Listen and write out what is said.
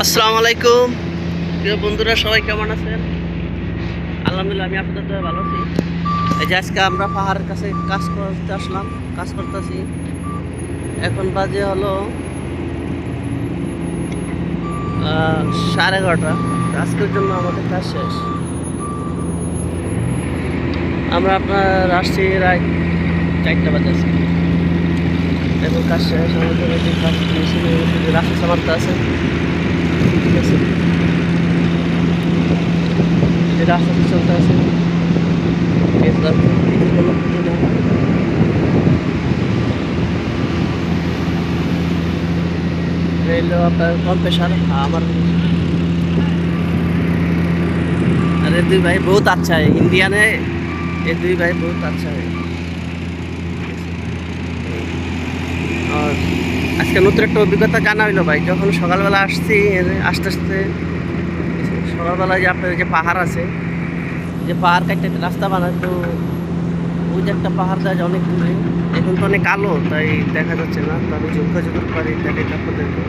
আসসালামু আলাইকুম প্রিয় বন্ধুরা, সবাই কেমন আছেন? আলহামদুলিল্লাহ, আমি আপনাদের দয়ায় ভালো আছি। এই যে আজকে আমরা পাহাড়ের কাছে কাজ করতে আসলাম, কাজ করতেছি। এখন বাজে হলো 11:30। আজকের জন্য আমাদের কাজ শেষ। আমরা আপনার আসছি রাত 4টা বাজে আছি। এখন কাজ শেষ। আমাদের যে কাজ রাস্তা সামারতে আছে, ঠিক আছে, যে রাস্তা চলতে আছে আপনার कौन पेशा है? हाँ, हमारा। अरे दुई भाई बहुत अच्छा है, इंडियन है ये दुई भाई, बहुत अच्छा है। और আজকে নতুন একটা অভিজ্ঞতা জানা হইলো ভাই। যখন সকালবেলা আসছি, আস্তে আস্তে সকালবেলা যে আপনার যে পাহাড় আছে, যে পাহাড় কাটতে একটা রাস্তা বানায়, তো ওই যে একটা পাহাড় দেওয়া যায় অনেক দূরে। এখন তো অনেক কালো, তাই দেখা যাচ্ছে না। তো আমি ঝুমকা ঝুঁকুর পারি দেখাইতে আপনাদেরকে।